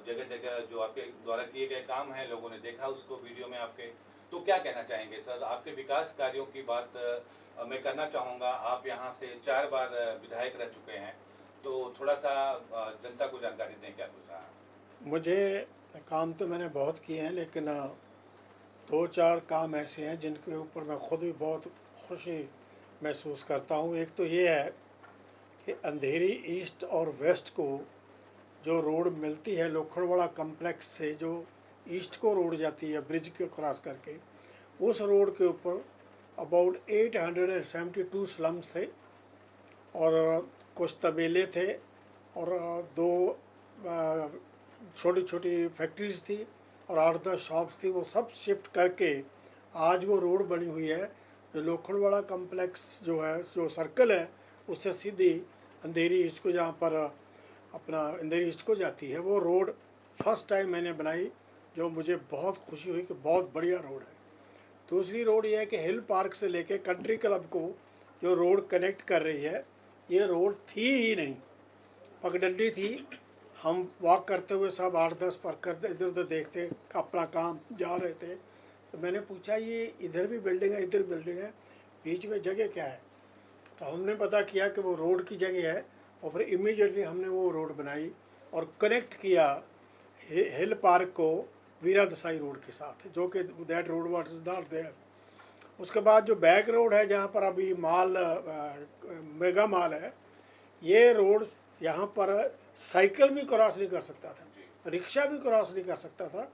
जगह जगह जो आपके द्वारा किए गए काम हैं लोगों ने देखा उसको वीडियो में आपके। तो क्या कहना चाहेंगे सर, आपके विकास कार्यों की बात मैं करना चाहूँगा। आप यहाँ से 4 बार विधायक रह चुके हैं, तो थोड़ा सा जनता को जानकारी दें क्या कुछ रहा है। मुझे काम तो मैंने बहुत किए हैं, लेकिन दो चार काम ऐसे हैं जिनके ऊपर मैं खुद भी बहुत खुशी महसूस करता हूँ। एक तो ये है कि अंधेरी ईस्ट और वेस्ट को जो रोड मिलती है लोखड़वाड़ा कम्प्लेक्स से, जो ईस्ट को रोड जाती है ब्रिज को क्रॉस करके, उस रोड के ऊपर अबाउट 872 स्लम्स थे और कुछ तबेले थे और दो छोटी छोटी फैक्ट्रीज थी और 8-10 शॉप्स थी। वो सब शिफ्ट करके आज वो रोड बनी हुई है जो लोखड़वाड़ा कम्प्लेक्स जो है, जो सर्कल है, उससे सीधी अंधेरी ईस्ट को, जहाँ पर अपना अंधेरी ईस्ट को जाती है, वो रोड फर्स्ट टाइम मैंने बनाई, जो मुझे बहुत खुशी हुई कि बहुत बढ़िया रोड है। दूसरी रोड ये है कि हिल पार्क से लेके कंट्री क्लब को जो रोड कनेक्ट कर रही है, ये रोड थी ही नहीं, पगडंडी थी। हम वॉक करते हुए सब 8-10 वर्कर इधर उधर देखते, अपना काम जा रहे थे। तो मैंने पूछा ये इधर भी बिल्डिंग है, इधर बिल्डिंग है, बीच में जगह क्या है? तो हमने पता किया कि वो रोड की जगह है और फिर इमीडिएटली हमने वो रोड बनाई और कनेक्ट किया हिल पार्क को वीरा देसाई रोड के साथ, जो कि that road was not there. उसके बाद जो बैक रोड है जहाँ पर अभी माल मेगा माल है, ये रोड यहाँ पर साइकिल भी क्रॉस नहीं कर सकता था, रिक्शा भी क्रॉस नहीं कर सकता था।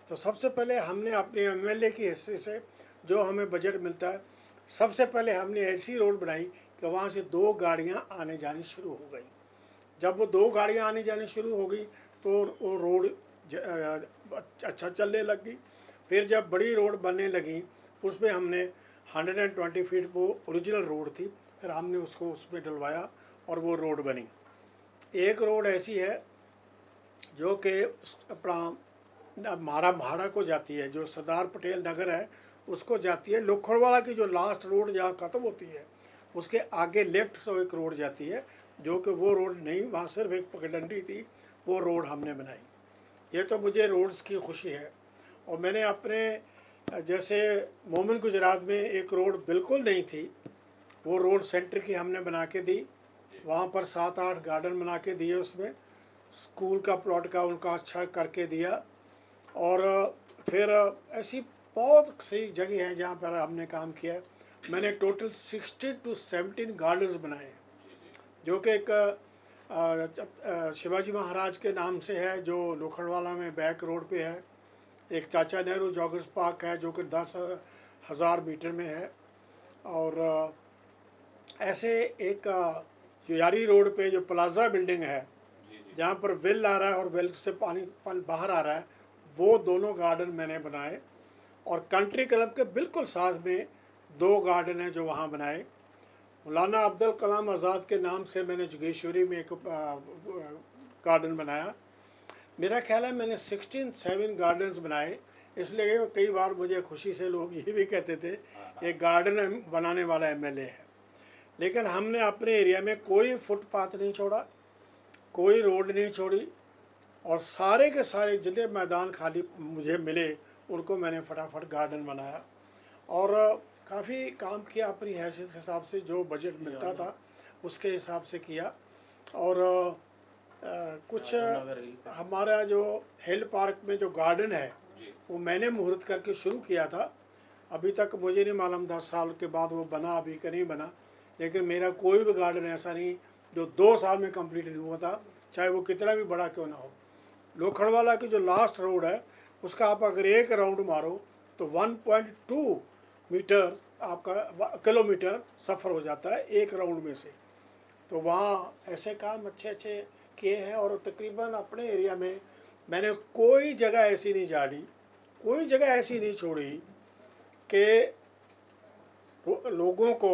तो सबसे पहले हमने अपने एमएलए के हिस्से से जो हमें बजट मिलता है, सबसे पहले हमने ऐसी रोड बनाई कि वहाँ से 2 गाड़ियाँ आने जानी शुरू हो गई। जब वो 2 गाड़ियाँ आने जानी शुरू हो गई तो वो रोड अच्छा चलने लग गई। फिर जब बड़ी रोड बनने लगी, उसमें हमने 120 फीट, वो ओरिजिनल रोड थी, फिर हमने उसको उसमें डलवाया और वो रोड बनी। एक रोड ऐसी है जो कि अपना म्हाड़ा को जाती है, जो सरदार पटेल नगर है उसको जाती है। लोखड़वाड़ा की जो लास्ट रोड जहाँ ख़त्म होती है, उसके आगे लेफ्ट से एक रोड जाती है, जो कि वो रोड नहीं, वहाँ सिर्फ एक पगडंडी थी, वो रोड हमने बनाई। ये तो मुझे रोड्स की खुशी है। और मैंने अपने जैसे मोमिन गुजरात में एक रोड बिल्कुल नहीं थी, वो रोड सेंटर की हमने बना के दी। वहाँ पर 7-8 गार्डन बना के दिए, उसमें स्कूल का प्लॉट का उनका अच्छा करके दिया। और फिर ऐसी बहुत सी जगह हैं जहाँ पर हमने काम किया है। मैंने टोटल 16 to 17 गार्डन्स बनाए हैं, जो कि एक शिवाजी महाराज के नाम से है, जो लोखड़वाला में बैक रोड पे है। एक चाचा नेहरू जॉगर्स पार्क है जो कि 10,000 मीटर में है। और ऐसे एक यारी रोड पे जो प्लाजा बिल्डिंग है, जहाँ पर वेल आ रहा है और वेल से पानी बाहर आ रहा है, वो दोनों गार्डन मैंने बनाए। और कंट्री क्लब के बिल्कुल साथ में 2 गार्डन हैं जो वहाँ बनाए। मौलाना अब्दुल कलाम आज़ाद के नाम से मैंने जोगेश्वरी में एक गार्डन बनाया। मेरा ख्याल है मैंने 16-7 गार्डन्स बनाए, इसलिए कई बार मुझे खुशी से लोग ये भी कहते थे ये गार्डन बनाने वाला एमएलए है। लेकिन हमने अपने एरिया में कोई फुटपाथ नहीं छोड़ा, कोई रोड नहीं छोड़ी, और सारे के सारे जितने मैदान खाली मुझे मिले उनको मैंने फटाफट गार्डन बनाया और काफ़ी काम किया अपनी हैसियत के हिसाब से, जो बजट मिलता था उसके हिसाब से किया। और कुछ हमारा जो हिल पार्क में जो गार्डन है वो मैंने मुहूर्त करके शुरू किया था। अभी तक मुझे नहीं मालूम 10 साल के बाद वो बना अभी कि नहीं बना, लेकिन मेरा कोई भी गार्डन ऐसा नहीं जो 2 साल में कंप्लीट नहीं हुआ था, चाहे वो कितना भी बड़ा क्यों ना हो। लोखड़वाला की जो लास्ट रोड है उसका आप अगर एक राउंड मारो तो 1.2 मीटर आपका किलोमीटर सफ़र हो जाता है एक राउंड में से। तो वहाँ ऐसे काम अच्छे अच्छे किए हैं। और तकरीबन अपने एरिया में मैंने कोई जगह ऐसी नहीं झाड़ी, कोई जगह ऐसी नहीं छोड़ी कि लोगों को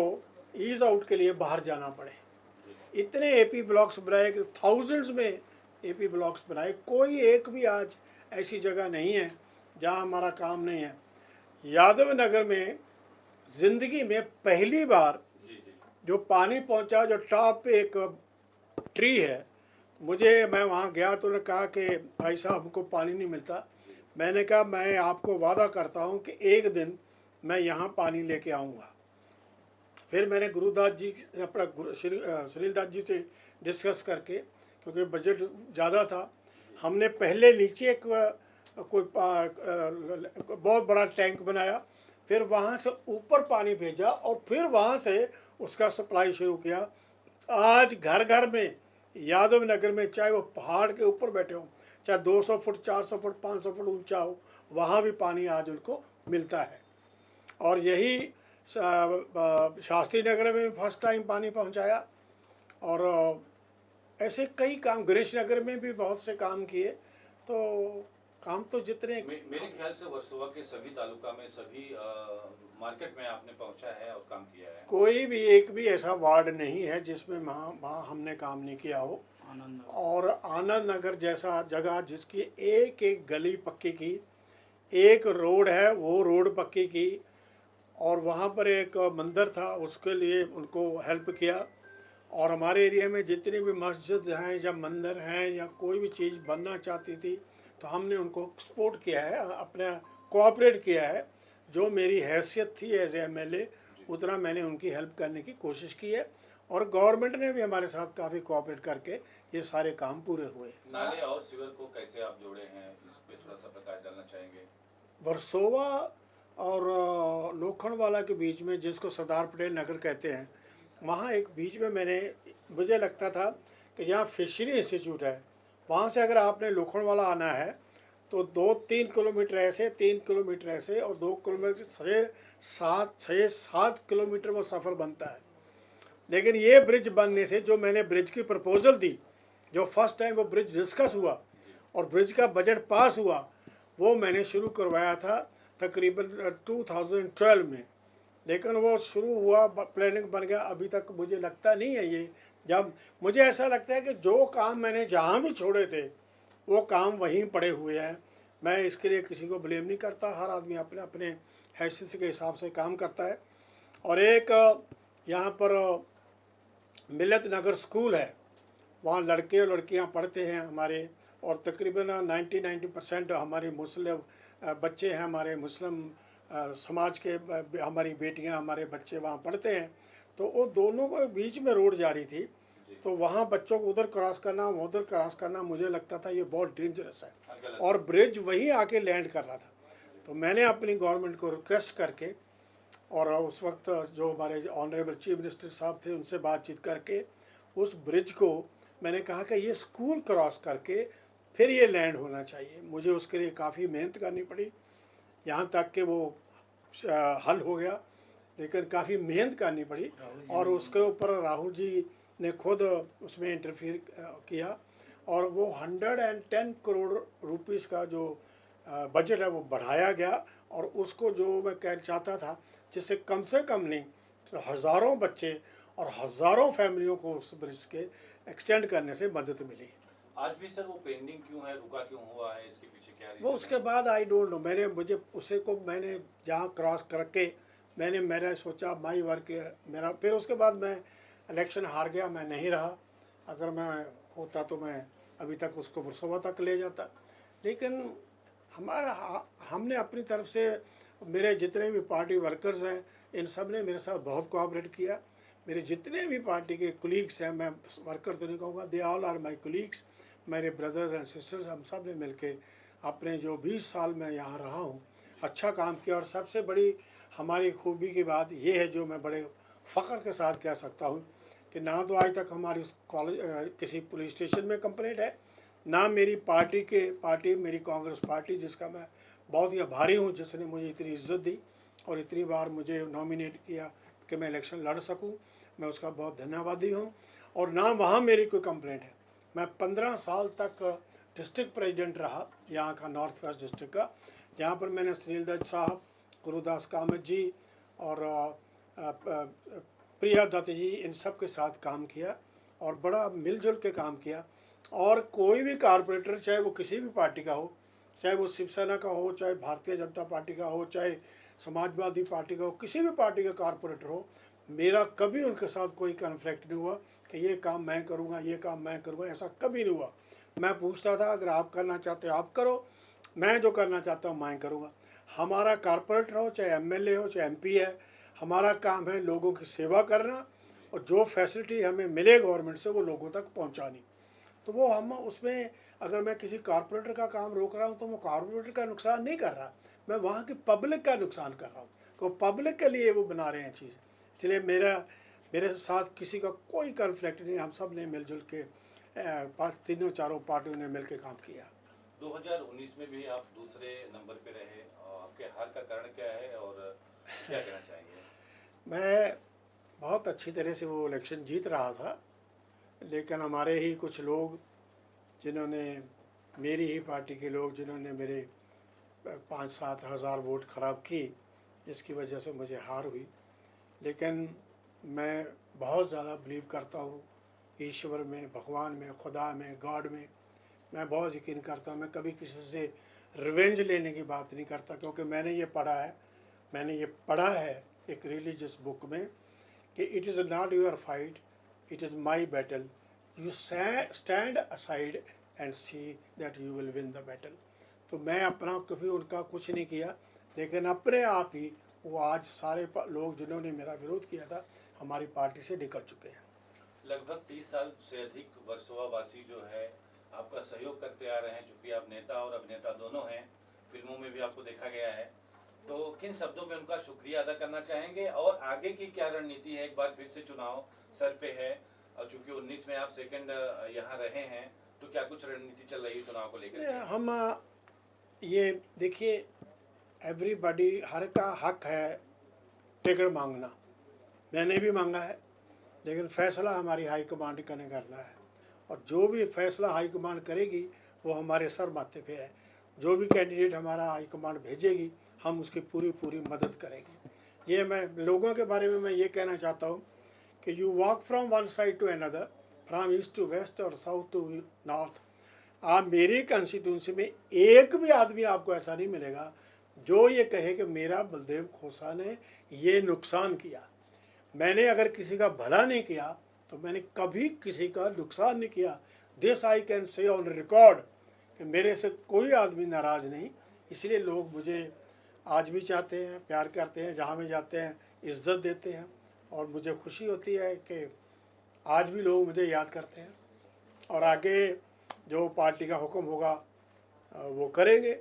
ईज़ आउट के लिए बाहर जाना पड़े। इतने एपी ब्लॉक्स बनाए कि थाउजेंड्स में एपी ब्लॉक्स बनाए, कोई एक भी आज ऐसी जगह नहीं है जहाँ हमारा काम नहीं है। यादव नगर में ज़िंदगी में पहली बार जो पानी पहुँचा, जो टॉप पे एक ट्री है मैं वहाँ गया तो उन्होंने कहा कि भाई साहब हमको पानी नहीं मिलता। मैंने कहा मैं आपको वादा करता हूँ कि एक दिन मैं यहाँ पानी लेके आऊँगा। फिर मैंने गुरुदास जी अपना सुनील दास जी से डिस्कस करके, क्योंकि बजट ज़्यादा था, हमने पहले नीचे एक बहुत बड़ा टैंक बनाया, फिर वहाँ से ऊपर पानी भेजा और फिर वहाँ से उसका सप्लाई शुरू किया। आज घर घर में यादव नगर में, चाहे वो पहाड़ के ऊपर बैठे हों, चाहे 200 फुट 400 फुट 500 फुट ऊंचा हो, वहाँ भी पानी आज उनको मिलता है। और यही शास्त्री नगर में फर्स्ट टाइम पानी पहुँचाया। और ऐसे कई काम गणेश नगर में भी बहुत से काम किए। तो काम तो जितने मेरे ख्याल से वर्सोवा के सभी तालुका में, सभी मार्केट में आपने पहुंचा है और काम किया है। कोई भी एक भी ऐसा वार्ड नहीं है जिसमें वहाँ हमने काम नहीं किया हो। और आनंद नगर जैसा जगह जिसकी एक एक गली पक्की की, एक रोड है वो रोड पक्की की, और वहाँ पर एक मंदिर था उसके लिए उनको हेल्प किया। और हमारे एरिया में जितनी भी मस्जिद हैं या मंदिर हैं या कोई भी चीज़ बनना चाहती थी तो हमने उनको सपोर्ट किया है, अपना कोऑपरेट किया है। जो मेरी हैसियत थी एज एमएलए उतना मैंने उनकी हेल्प करने की कोशिश की है। और गवर्नमेंट ने भी हमारे साथ काफ़ी कोऑपरेट करके ये सारे काम पूरे हुए। नाले और सीवर को कैसे आप जोड़े हैं, इस पे थोड़ा सा प्रकाश डालना चाहेंगे? वर्सोवा और लोखंडवाला के बीच में, जिसको सरदार पटेल नगर कहते हैं, वहाँ एक बीच में मुझे लगता था कि जहाँ फिशरी इंस्टीट्यूट है, वहाँ से अगर आपने लोखंडवाला आना है तो 2-3 किलोमीटर ऐसे, 3 किलोमीटर ऐसे और 2 किलोमीटर से 6-7 किलोमीटर वो सफ़र बनता है। लेकिन ये ब्रिज बनने से, जो मैंने ब्रिज की प्रपोज़ल दी, जो फर्स्ट टाइम वो ब्रिज डिस्कस हुआ और ब्रिज का बजट पास हुआ, वो मैंने शुरू करवाया था तकरीबन 2012 में। लेकिन वो शुरू हुआ, प्लानिंग बन गया, अभी तक मुझे लगता नहीं है ये। जब मुझे ऐसा लगता है कि जो काम मैंने जहाँ भी छोड़े थे वो काम वहीं पड़े हुए हैं। मैं इसके लिए किसी को ब्लेम नहीं करता, हर आदमी अपने अपने हैसियत के हिसाब से काम करता है। और एक यहाँ पर मिलत नगर स्कूल है, वहाँ लड़के और लड़कियाँ पढ़ते हैं हमारे, और तकरीबन 90% हमारे मुस्लिम बच्चे हैं, हमारे मुस्लिम समाज के हमारी बेटियां, हमारे बच्चे वहाँ पढ़ते हैं। तो वो दोनों को बीच में रोड जा रही थी, तो वहाँ बच्चों को उधर क्रॉस करना उधर क्रॉस करना, मुझे लगता था ये बहुत डेंजरस है, और ब्रिज वहीं आके लैंड कर रहा था। तो मैंने अपनी गवर्नमेंट को रिक्वेस्ट करके, और उस वक्त जो हमारे ऑनरेबल चीफ मिनिस्टर साहब थे उनसे बातचीत करके उस ब्रिज को मैंने कहा कि ये स्कूल क्रॉस करके फिर ये लैंड होना चाहिए। मुझे उसके लिए काफ़ी मेहनत करनी पड़ी, यहाँ तक कि वो हल हो गया, लेकिन काफ़ी मेहनत करनी पड़ी। और उसके ऊपर राहुल जी ने खुद उसमें इंटरफियर किया, और वो 110 करोड़ रुपीस का जो बजट है वो बढ़ाया गया। और उसको जो मैं कह चाहता था, जिससे कम से कम नहीं तो हज़ारों बच्चे और हज़ारों फैमिलियों को उस ब्रिज के एक्सटेंड करने से मदद मिली। आज भी सर वो पेंडिंग क्यों है, रुका क्यों हुआ है, इसके पीछे क्या वो उसके बाद आई डोंट नो, मैंने जहाँ क्रॉस करके मैंने सोचा माई वर्क मेरा, फिर उसके बाद मैं इलेक्शन हार गया, मैं नहीं रहा। अगर मैं होता तो मैं अभी तक उसको वर्सोवा तक ले जाता। लेकिन हमने अपनी तरफ से, मेरे जितने भी पार्टी वर्कर्स हैं इन सब ने मेरे साथ बहुत कोऑपरेट किया। मेरे जितने भी पार्टी के कुलीग्स हैं, मैं वर्कर तो नहीं कहूँगा, they all are my colleagues, मेरे ब्रदर्स एंड सिस्टर्स, हम सब ने मिलके अपने जो 20 साल मैं यहाँ रहा हूँ अच्छा काम किया। और सबसे बड़ी हमारी खूबी की बात ये है, जो मैं बड़े फ़ख्र के साथ कह सकता हूँ, कि ना तो आज तक हमारी किसी पुलिस स्टेशन में कंप्लेंट है, ना मेरी पार्टी मेरी कांग्रेस पार्टी, जिसका मैं बहुत ही आभारी हूँ, जिसने मुझे इतनी इज्जत दी और इतनी बार मुझे नॉमिनेट किया कि मैं इलेक्शन लड़ सकूं, मैं उसका बहुत धन्यवादी हूं। और ना वहाँ मेरी कोई कंप्लेंट है। मैं 15 साल तक डिस्ट्रिक्ट प्रेसिडेंट रहा यहाँ का, नॉर्थ वेस्ट डिस्ट्रिक्ट का, जहाँ पर मैंने सुनील दत्त साहब, गुरुदास कामत जी और प्रिया दत्त जी, इन सब के साथ काम किया और बड़ा मिलजुल के काम किया। और कोई भी कारपोरेटर, चाहे वो किसी भी पार्टी का हो, चाहे वो शिवसेना का हो, चाहे भारतीय जनता पार्टी का हो, चाहे समाजवादी पार्टी का हो, किसी भी पार्टी का कारपोरेटर हो, मेरा कभी उनके साथ कोई कन्फ्लिक्ट नहीं हुआ कि ये काम मैं करूँगा, ये काम मैं करूँगा, ऐसा कभी नहीं हुआ। मैं पूछता था अगर आप करना चाहते हो आप करो, मैं जो करना चाहता हूँ मैं करूँगा। हमारा कारपोरेटर हो, चाहे एमएलए हो, चाहे एमपी है, हमारा काम है लोगों की सेवा करना और जो फैसिलिटी हमें मिले गवर्नमेंट से वो लोगों तक पहुँचानी। तो वो हम उसमें अगर मैं किसी कारपोरेटर का काम रोक रहा हूँ तो वो कारपोरेटर का नुकसान नहीं कर रहा, मैं वहाँ की पब्लिक का नुकसान कर रहा हूँ, तो पब्लिक के लिए वो बना रहे हैं चीज़। इसलिए मेरे साथ किसी का कोई कन्फ्लिक्ट नहीं, हम सब ने मिलजुल के तीनों चारों पार्टियों ने मिल के काम किया। 2019 में भी आप दूसरे नंबर पे रहे और आपके हार का कारण क्या है और क्या कहना चाहेंगे? मैं बहुत अच्छी तरह से वो इलेक्शन जीत रहा था, लेकिन हमारे ही कुछ लोग जिन्होंने, मेरी ही पार्टी के लोग जिन्होंने मेरे 5-7 हज़ार वोट ख़राब की, जिसकी वजह से मुझे हार हुई। लेकिन मैं बहुत ज़्यादा बिलीव करता हूँ ईश्वर में, भगवान में, खुदा में, गॉड में। मैं बहुत यकीन करता हूँ। मैं कभी किसी से रिवेंज लेने की बात नहीं करता, क्योंकि मैंने ये पढ़ा है एक रिलीजियस बुक में कि it is not your fight, it is my battle, you stand aside and see that you will win the battle. तो मैं अपना कभी उनका कुछ नहीं किया, लेकिन अपने आप ही वो आज सारे लोग जिन्होंने मेरा विरोध किया था हमारी पार्टी से निकल चुके हैं। लगभग 30 साल से अधिक वर्सोवा वासी जो है आपका सहयोग करते आ रहे हैं, चूंकि आप नेता और अभिनेता दोनों हैं, फिल्मों में भी आपको देखा गया है, तो किन शब्दों में उनका शुक्रिया अदा करना चाहेंगे और आगे की क्या रणनीति है? एक बार फिर से चुनाव सर पे है और चूंकि 19 में आप सेकंड यहाँ रहे हैं, तो क्या कुछ रणनीति चल रही है चुनाव को लेकर के? हम ये देखिए, एवरीबॉडी, हर का हक है टिकट मांगना, मैंने भी मांगा है, लेकिन फैसला हमारी हाई कमांड का ने करना है और जो भी फैसला हाई कमांड करेगी वो हमारे सर माथे पे है। जो भी कैंडिडेट हमारा हाई कमांड भेजेगी हम उसकी पूरी पूरी मदद करेंगे। ये मैं लोगों के बारे में मैं ये कहना चाहता हूँ कि you walk from one side to another, from east to west और साउथ टू नॉर्थ। आप मेरी कंस्टिट्यूंसी में एक भी आदमी आपको ऐसा नहीं मिलेगा जो ये कहे कि मेरा बलदेव खोसा ने ये नुकसान किया। मैंने अगर किसी का भला नहीं किया तो मैंने कभी किसी का नुकसान नहीं किया। This I can say on record कि मेरे से कोई आदमी नाराज़ नहीं। इसलिए लोग मुझे आज भी चाहते हैं, प्यार करते हैं, जहाँ भी जाते हैं इज़्ज़त देते हैं और मुझे खुशी होती है कि आज भी लोग मुझे याद करते हैं। और आगे जो पार्टी का हुक्म होगा वो करेंगे।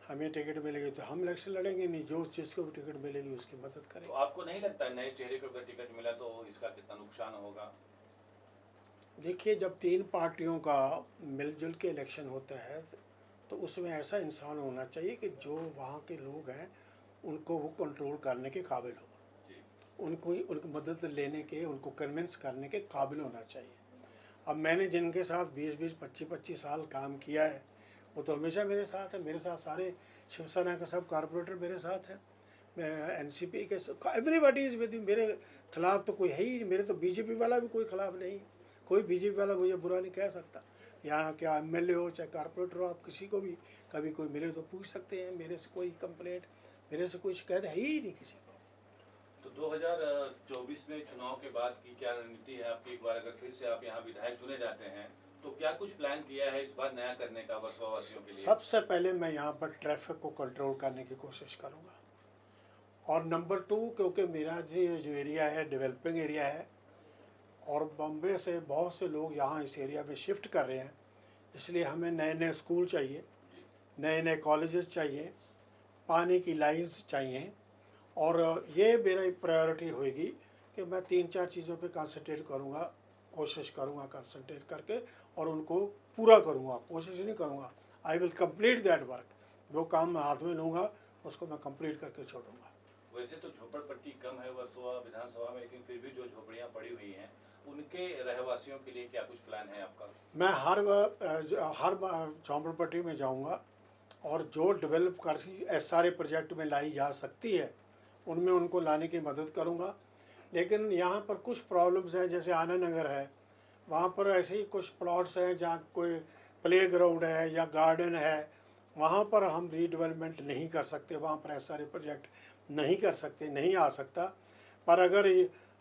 हमें टिकट मिलेगी तो हम इलेक्शन लड़ेंगे, नहीं जो चीज़ को भी टिकट मिलेगी उसकी मदद तो करेंगे। आपको नहीं लगता नए चेहरे को अगर टिकट मिला तो इसका कितना नुकसान होगा? देखिए, जब 3 पार्टियों का मिलजुल के इलेक्शन होता है तो उसमें ऐसा इंसान होना चाहिए कि जो वहाँ के लोग हैं उनको वो कंट्रोल करने के काबिल हो, जी। उनकी मदद लेने के, उनको कन्विंस करने के काबिल होना चाहिए। अब मैंने जिनके साथ 20-20, 25-25 साल काम किया है वो तो हमेशा मेरे साथ है। मेरे साथ सारे शिवसेना के सब कारपोरेटर मेरे साथ हैं, मैं एनसीपी के, एवरीबॉडी इज़ विद मी। मेरे खिलाफ तो कोई है ही नहीं, मेरे तो बीजेपी वाला भी कोई खिलाफ नहीं, कोई बीजेपी वाला मुझे बुरा नहीं कह सकता। यहाँ क्या एमएलए हो चाहे कारपोरेटर हो, आप किसी को भी कभी कोई मिले तो पूछ सकते हैं, मेरे से कोई कंप्लेंट, मेरे से कोई शिकायत है ही नहीं किसी को। तो 2024 में चुनाव के बाद की क्या रणनीति है आपकी? एक बार अगर फिर से आप यहाँ विधायक चुने जाते हैं तो क्या कुछ प्लान किया है इस बार नया करने का वर्सोवा वासियों के लिए? सबसे पहले मैं यहाँ पर ट्रैफिक को कंट्रोल करने की कोशिश करूँगा और नंबर 2, क्योंकि मेरा जो एरिया है डेवलपिंग एरिया है और बम्बे से बहुत से लोग यहाँ इस एरिया में शिफ्ट कर रहे हैं, इसलिए हमें नए नए स्कूल चाहिए, नए नए कॉलेजेस चाहिए, पानी की लाइंस चाहिए और ये मेरी प्रायोरिटी होगी कि मैं 3-4 चीज़ों पे कंसंट्रेट करूँगा, कोशिश करूँगा कंसंट्रेट करके और उनको पूरा करूँगा। कोशिश नहीं करूँगा, I will complete that work. जो काम मैं हाथ में लूँगा उसको मैं कंप्लीट करके छोड़ूंगा। वैसे तो झोपड़पट्टी कम है वर्सोवा विधानसभा में, लेकिन फिर भी जो झोपड़ियाँ पड़ी हुई हैं उनके रहवासियों के लिए क्या कुछ प्लान है आपका? मैं हर झोंपड़पट्टी में जाऊंगा और जो डेवलप कर सारे प्रोजेक्ट में लाई जा सकती है उनमें उनको लाने की मदद करूंगा। लेकिन यहाँ पर कुछ प्रॉब्लम्स हैं, जैसे आनंद नगर है, वहाँ पर ऐसे ही कुछ प्लॉट्स हैं जहाँ कोई प्लेग्राउंड है या गार्डन है, वहाँ पर हम रीडेवलपमेंट नहीं कर सकते, वहाँ पर ऐसे सारे प्रोजेक्ट नहीं कर सकते, नहीं आ सकता। पर अगर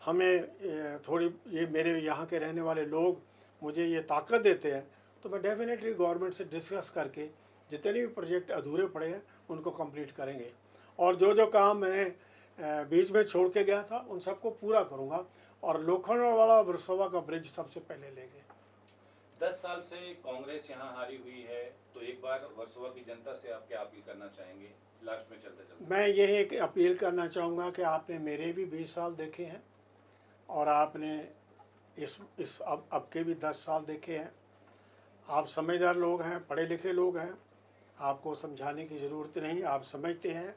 हमें थोड़ी ये मेरे यहाँ के रहने वाले लोग मुझे ये ताकत देते हैं तो मैं डेफिनेटली गवर्नमेंट से डिस्कस करके जितने भी प्रोजेक्ट अधूरे पड़े हैं उनको कंप्लीट करेंगे। और जो जो काम मैंने बीच में छोड़ के गया था उन सबको पूरा करूँगा। और लोखंडवाला वर्सोवा का ब्रिज सबसे पहले लेंगे। 10 साल से कांग्रेस यहाँ हारी हुई है, तो एक बार वर्सोवा की जनता से आप क्या अपील करना चाहेंगे लास्ट में चलते चलते? मैं यही एक अपील करना चाहूँगा कि आपने मेरे भी 20 साल देखे हैं और आपने इस अब के भी 10 साल देखे हैं। आप समझदार लोग हैं, पढ़े लिखे लोग हैं, आपको समझाने की ज़रूरत नहीं, आप समझते हैं।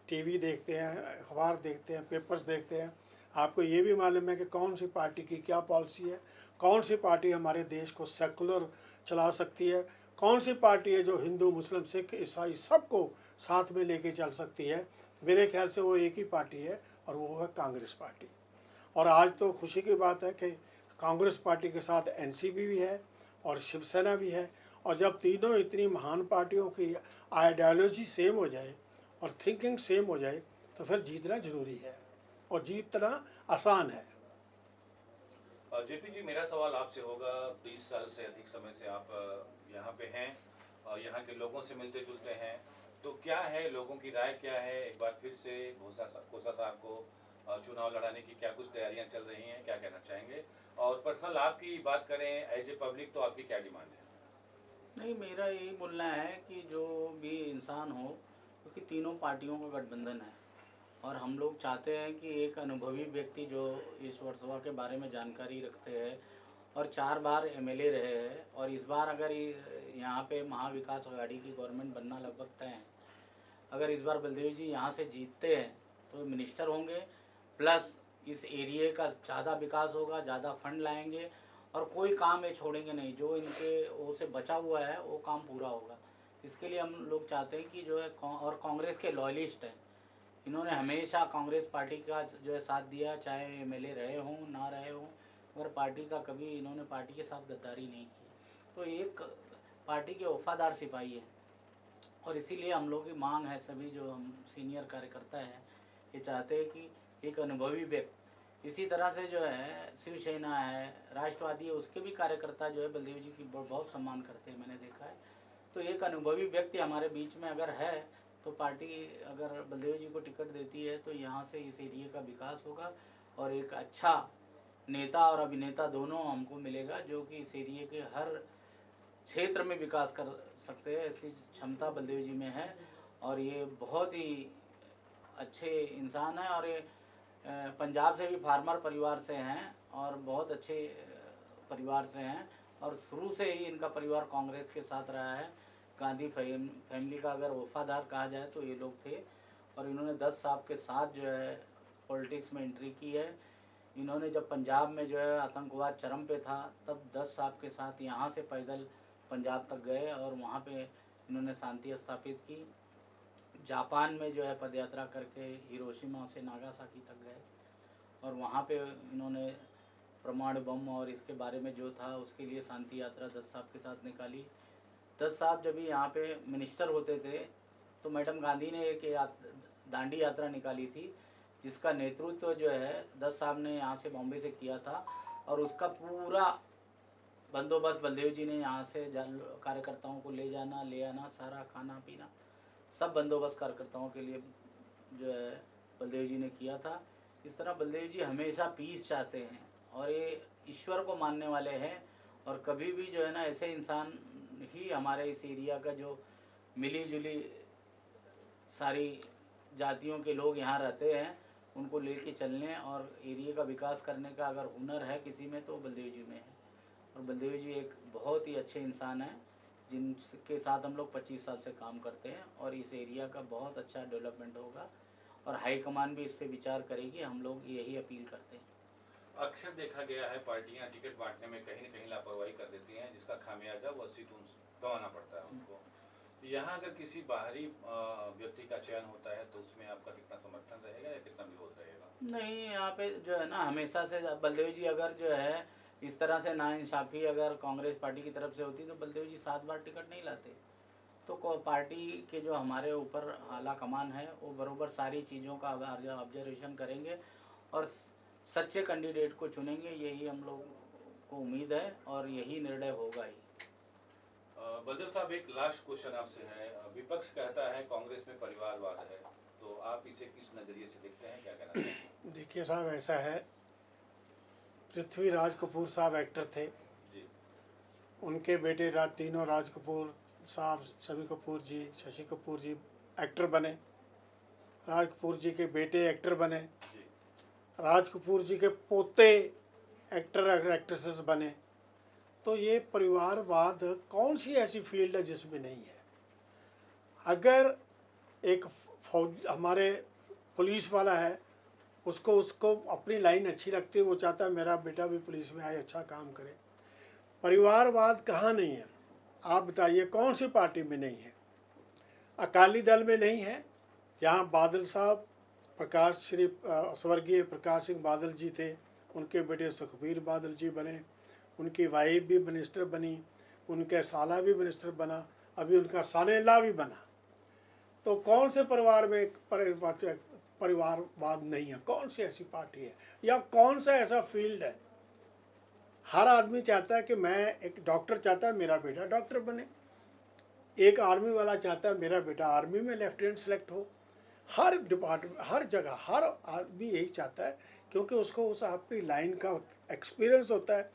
टीवी देखते हैं, अखबार देखते हैं, पेपर्स देखते हैं। आपको ये भी मालूम है कि कौन सी पार्टी की क्या पॉलिसी है, कौन सी पार्टी हमारे देश को सेकुलर चला सकती है, कौन सी पार्टी है जो हिंदू मुस्लिम सिख ईसाई सबको साथ में लेके चल सकती है। मेरे ख्याल से वो एक ही पार्टी है और वो है कांग्रेस पार्टी। और आज तो खुशी की बात है कि कांग्रेस पार्टी के साथ एनसीपी भी है और शिवसेना भी है। और जब तीनों इतनी महान पार्टियों की आइडियोलॉजी सेम हो जाए और थिंकिंग सेम हो जाए तो फिर जीतना जरूरी है और जीतना आसान है। जेपी जी, मेरा सवाल आपसे होगा, 20 साल से अधिक समय से आप यहाँ पे हैं और यहाँ के लोगों से मिलते जुलते हैं, तो क्या है, लोगों की राय क्या है? एक बार फिर से खोसा साहब को चुनाव लड़ाने की क्या कुछ तैयारियां चल रही हैं, क्या कहना चाहेंगे? और पर्सनल आपकी बात करें एज ए पब्लिक, तो आपकी क्या डिमांड है? नहीं, मेरा यही बोलना है कि जो भी इंसान हो, क्योंकि तीनों पार्टियों का गठबंधन है और हम लोग चाहते हैं कि एक अनुभवी व्यक्ति जो इस वर्सोवा के बारे में जानकारी रखते हैं और 4 बार एमएलए रहे हैं और इस बार अगर यहाँ पे महाविकास आघाड़ी की गवर्नमेंट बनना लगभग तय है। अगर इस बार बलदेव जी यहाँ से जीतते हैं तो मिनिस्टर होंगे, प्लस इस एरिए का ज़्यादा विकास होगा, ज़्यादा फंड लाएंगे और कोई काम ये छोड़ेंगे नहीं, जो इनके वो से बचा हुआ है वो काम पूरा होगा। इसके लिए हम लोग चाहते हैं कि जो है और कांग्रेस के लॉयलिस्ट हैं, इन्होंने हमेशा कांग्रेस पार्टी का जो है साथ दिया, चाहे एमएलए रहे हों ना रहे हों, मगर पार्टी का कभी इन्होंने पार्टी के साथ गद्दारी नहीं की। तो एक पार्टी के वफादार सिपाही है और इसीलिए हम लोग की मांग है, सभी जो हम सीनियर कार्यकर्ता हैं ये चाहते हैं कि एक अनुभवी व्यक्ति, इसी तरह से जो है शिवसेना है, राष्ट्रवादी है, उसके भी कार्यकर्ता जो है बलदेव जी की बहुत सम्मान करते हैं, मैंने देखा है। तो एक अनुभवी व्यक्ति हमारे बीच में अगर है तो पार्टी अगर बलदेव जी को टिकट देती है तो यहाँ से इस एरिया का विकास होगा और एक अच्छा नेता और अभिनेता दोनों हमको मिलेगा जो कि इस एरिया के हर क्षेत्र में विकास कर सकते हैं, ऐसी क्षमता बलदेव जी में है। और ये बहुत ही अच्छे इंसान हैं और ये पंजाब से भी फार्मर परिवार से हैं और बहुत अच्छे परिवार से हैं और शुरू से ही इनका परिवार कांग्रेस के साथ रहा है। गांधी फैमिली का अगर वफादार कहा जाए तो ये लोग थे और इन्होंने 10 साल के साथ जो है पॉलिटिक्स में एंट्री की है। इन्होंने जब पंजाब में जो है आतंकवाद चरम पे था तब 10 साल के साथ यहाँ से पैदल पंजाब तक गए और वहाँ पे इन्होंने शांति स्थापित की। जापान में जो है पदयात्रा करके हिरोशिमा से नागासाकी तक गए और वहाँ पे इन्होंने परमाणु बम और इसके बारे में जो था उसके लिए शांति यात्रा 10 साहब के साथ निकाली। 10 साहब जब भी यहाँ पे मिनिस्टर होते थे तो मैडम गांधी ने एक दांडी यात्रा निकाली थी जिसका नेतृत्व जो है 10 साहब ने यहाँ से बॉम्बे से किया था और उसका पूरा बंदोबस्त बलदेव जी ने यहाँ से कार्यकर्ताओं को ले जाना ले आना, सारा खाना पीना सब बंदोबस्त कार्यकर्ताओं के लिए जो है बलदेव जी ने किया था। इस तरह बलदेव जी हमेशा पीस चाहते हैं और ये ईश्वर को मानने वाले हैं और कभी भी जो है ना ऐसे इंसान ही हमारे इस एरिया का जो मिली जुली सारी जातियों के लोग यहाँ रहते हैं उनको लेके चलने और एरिया का विकास करने का अगर हुनर है किसी में तो बलदेव जी में है। और बलदेव जी एक बहुत ही अच्छे इंसान हैं जिनके साथ हम लोग 25 साल से काम करते हैं और इस एरिया का बहुत अच्छा डेवलपमेंट होगा और हाईकमान भी इस पर विचार करेगी, हम लोग यही अपील करते हैं। अक्सर देखा गया है पार्टियां टिकट बांटने में कहीं न कहीं लापरवाही कर देती हैं जिसका खामियाजा वो सीट गंवाना पड़ता है उनको। यहाँ अगर किसी बाहरी व्यक्ति का चयन होता है तो उसमें आपका कितना समर्थन रहेगा या कितना विरोध रहेगा? नहीं, यहाँ पे जो है ना हमेशा से बलदेव जी अगर जो है इस तरह से नाइंसाफ़ी अगर कांग्रेस पार्टी की तरफ से होती तो बलदेव जी 7 बार टिकट नहीं लाते तो पार्टी के जो हमारे ऊपर आला कमान है वो बरोबर सारी चीज़ों का ऑब्जर्वेशन करेंगे और सच्चे कैंडिडेट को चुनेंगे, यही हम लोग को उम्मीद है और यही निर्णय होगा ही। बलदेव साहब, एक लास्ट क्वेश्चन आपसे है। विपक्ष कहता है कांग्रेस में परिवारवाद है, तो आप इसे किस नज़रिए से देखते हैं, क्या कहना चाहते हैं? देखिए साहब, ऐसा है, पृथ्वीराज कपूर साहब एक्टर थे जी। उनके बेटे तीनों राज कपूर साहब, छवि कपूर जी, शशि कपूर जी एक्टर बने, राज कपूर जी के बेटे एक्टर बने, जी। राज कपूर जी के पोते एक्टर एक्ट्रेसेस बने। तो ये परिवारवाद कौन सी ऐसी फील्ड है जिसमें नहीं है? अगर एक फौज हमारे पुलिस वाला है, उसको अपनी लाइन अच्छी लगती है, वो चाहता है मेरा बेटा भी पुलिस में आए, अच्छा काम करे। परिवारवाद कहाँ नहीं है? आप बताइए कौन सी पार्टी में नहीं है? अकाली दल में नहीं है, जहाँ बादल साहब स्वर्गीय प्रकाश सिंह बादल जी थे, उनके बेटे सुखबीर बादल जी बने, उनकी वाइफ भी मिनिस्टर बनी, उनके साला भी मिनिस्टर बना, अभी उनका सालेला भी बना। तो कौन से परिवार में परिवारवाद नहीं है? कौन सी ऐसी पार्टी है या कौन सा ऐसा फील्ड है? हर आदमी चाहता है कि मैं, एक डॉक्टर चाहता है मेरा बेटा डॉक्टर बने, एक आर्मी वाला चाहता है मेरा बेटा आर्मी में लेफ्टिनेंट सेलेक्ट हो। हर डिपार्टमेंट, हर जगह, हर आदमी यही चाहता है, क्योंकि उसको उस अपनी लाइन का एक्सपीरियंस होता है,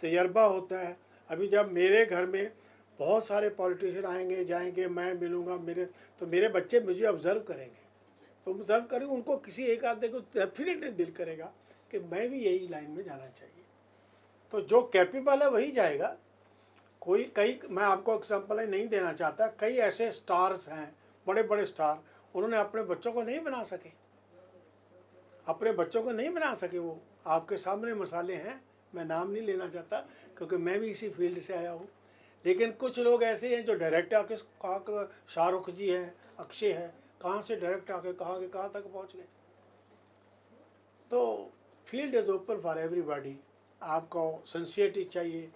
तजर्बा होता है। अभी जब मेरे घर में बहुत सारे पॉलिटिशियन आएंगे जाएंगे, मैं मिलूँगा, मेरे बच्चे मुझे ऑब्ज़र्व करेंगे, तो ऑब्ज़र्व करेंगे, उनको किसी एक आदमी को डेफिनेटली दिल करेगा कि मैं भी यही लाइन में जाना चाहिए। तो जो कैपेबल है वही जाएगा। मैं आपको एग्जाम्पल नहीं देना चाहता, कई ऐसे स्टार्स हैं, बड़े बड़े स्टार, उन्होंने अपने बच्चों को नहीं बना सके, वो आपके सामने मसाले हैं, मैं नाम नहीं लेना चाहता क्योंकि मैं भी इसी फील्ड से आया हूँ। लेकिन कुछ लोग ऐसे हैं जो डायरेक्ट आके कहा, शाहरुख जी हैं, अक्षय है, कहाँ से डायरेक्ट आके कहाँ तक पहुँच गए। तो field is open for everybody. आपको सिंसियरिटी चाहिए,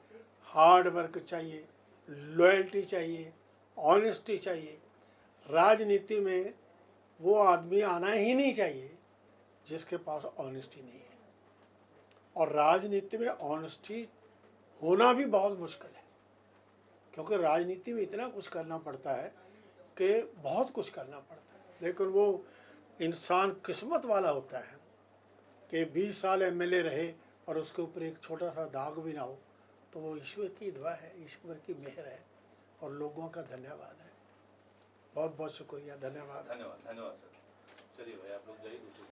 हार्ड वर्क चाहिए, लॉयल्टी चाहिए, ऑनेस्टी चाहिए। राजनीति में वो आदमी आना ही नहीं चाहिए जिसके पास ऑनेस्टी नहीं है, और राजनीति में ऑनेस्टी होना भी बहुत मुश्किल है, क्योंकि राजनीति में इतना कुछ करना पड़ता है कि बहुत कुछ करना पड़ता है। लेकिन वो इंसान किस्मत वाला होता है कि 20 साल एमएलए रहे और उसके ऊपर एक छोटा सा दाग भी ना हो, तो वो ईश्वर की दुआ है, ईश्वर की मेहर है और लोगों का धन्यवाद है। बहुत बहुत शुक्रिया, धन्यवाद। धन्यवाद सर। चलिए भाई, आप लोग जाइए दूसरी